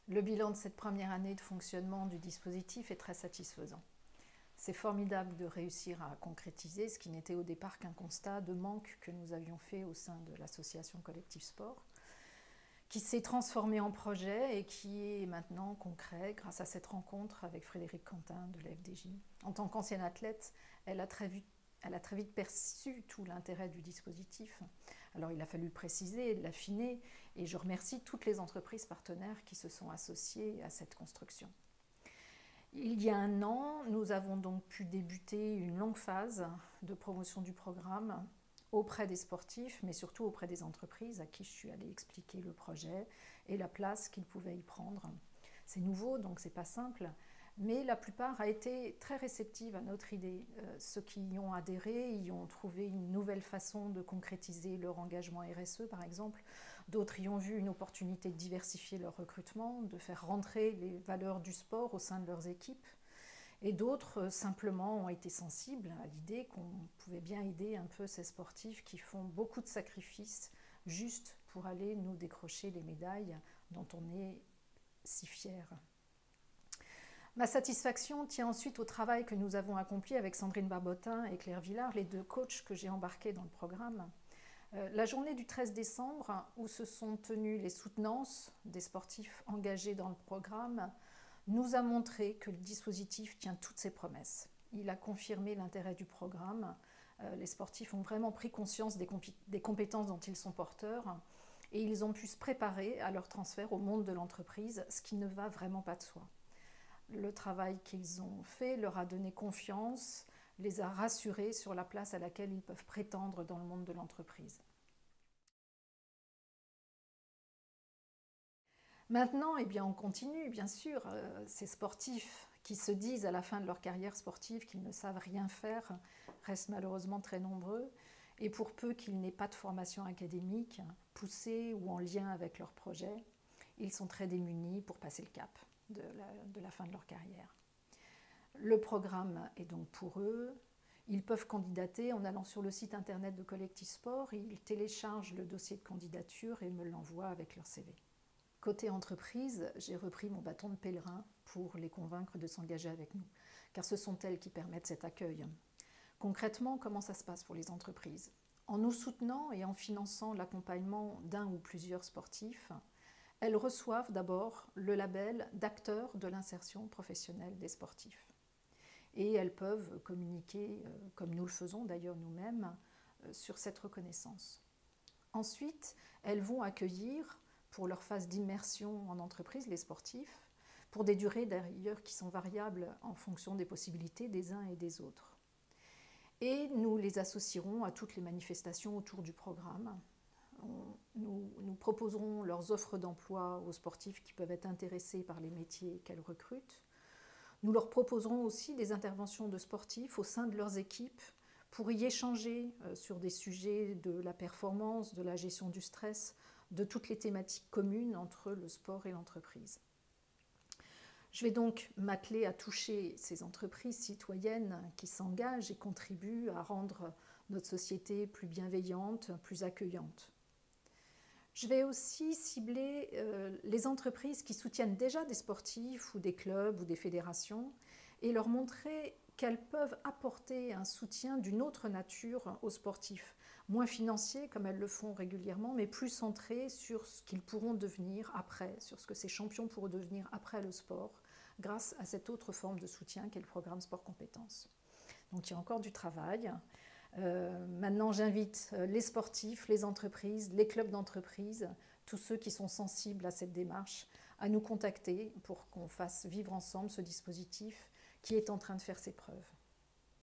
Le bilan de cette première année de fonctionnement du dispositif est très satisfaisant. C'est formidable de réussir à concrétiser ce qui n'était au départ qu'un constat de manque que nous avions fait au sein de l'association Collectif Sport, qui s'est transformé en projet et qui est maintenant concret grâce à cette rencontre avec Frédéric Quentin de la FDJ. En tant qu'ancienne athlète, elle a très vite perçu tout l'intérêt du dispositif. Alors il a fallu le préciser, l'affiner, et je remercie toutes les entreprises partenaires qui se sont associées à cette construction. Il y a un an, nous avons donc pu débuter une longue phase de promotion du programme auprès des sportifs, mais surtout auprès des entreprises à qui je suis allée expliquer le projet et la place qu'ils pouvaient y prendre. C'est nouveau, donc c'est pas simple, mais la plupart a été très réceptive à notre idée. Ceux qui y ont adhéré y ont trouvé une nouvelle façon de concrétiser leur engagement RSE, par exemple. D'autres y ont vu une opportunité de diversifier leur recrutement, de faire rentrer les valeurs du sport au sein de leurs équipes. Et d'autres, simplement, ont été sensibles à l'idée qu'on pouvait bien aider un peu ces sportifs qui font beaucoup de sacrifices juste pour aller nous décrocher les médailles dont on est si fiers. Ma satisfaction tient ensuite au travail que nous avons accompli avec Sandrine Barbotin et Claire Villard, les deux coachs que j'ai embarqués dans le programme. La journée du 13 décembre, où se sont tenues les soutenances des sportifs engagés dans le programme, nous a montré que le dispositif tient toutes ses promesses. Il a confirmé l'intérêt du programme. Les sportifs ont vraiment pris conscience des compétences dont ils sont porteurs et ils ont pu se préparer à leur transfert au monde de l'entreprise, ce qui ne va vraiment pas de soi. Le travail qu'ils ont fait leur a donné confiance, les a rassurés sur la place à laquelle ils peuvent prétendre dans le monde de l'entreprise. Maintenant, eh bien, on continue, bien sûr. Ces sportifs qui se disent à la fin de leur carrière sportive qu'ils ne savent rien faire restent malheureusement très nombreux. Et pour peu qu'ils n'aient pas de formation académique poussée ou en lien avec leur projet, ils sont très démunis pour passer le cap de la fin de leur carrière. Le programme est donc pour eux. Ils peuvent candidater en allant sur le site internet de Collectif Sport. Ils téléchargent le dossier de candidature et me l'envoient avec leur CV. Côté entreprise, j'ai repris mon bâton de pèlerin pour les convaincre de s'engager avec nous, car ce sont elles qui permettent cet accueil. Concrètement, comment ça se passe pour les entreprises? En nous soutenant et en finançant l'accompagnement d'un ou plusieurs sportifs, elles reçoivent d'abord le label d'acteur de l'insertion professionnelle des sportifs. Et elles peuvent communiquer, comme nous le faisons d'ailleurs nous-mêmes, sur cette reconnaissance. Ensuite, elles vont accueillir, pour leur phase d'immersion en entreprise, les sportifs, pour des durées d'ailleurs qui sont variables en fonction des possibilités des uns et des autres. Et nous les associerons à toutes les manifestations autour du programme. Nous proposerons leurs offres d'emploi aux sportifs qui peuvent être intéressés par les métiers qu'elles recrutent. Nous leur proposerons aussi des interventions de sportifs au sein de leurs équipes pour y échanger sur des sujets de la performance, de la gestion du stress, de toutes les thématiques communes entre le sport et l'entreprise. Je vais donc m'atteler à toucher ces entreprises citoyennes qui s'engagent et contribuent à rendre notre société plus bienveillante, plus accueillante. Je vais aussi cibler les entreprises qui soutiennent déjà des sportifs ou des clubs ou des fédérations et leur montrer qu'elles peuvent apporter un soutien d'une autre nature aux sportifs, moins financier comme elles le font régulièrement, mais plus centré sur ce qu'ils pourront devenir après, sur ce que ces champions pourront devenir après le sport, grâce à cette autre forme de soutien qu'est le programme Sport Compétences. Donc il y a encore du travail. Maintenant, j'invite les sportifs, les entreprises, les clubs d'entreprise, tous ceux qui sont sensibles à cette démarche, à nous contacter pour qu'on fasse vivre ensemble ce dispositif qui est en train de faire ses preuves.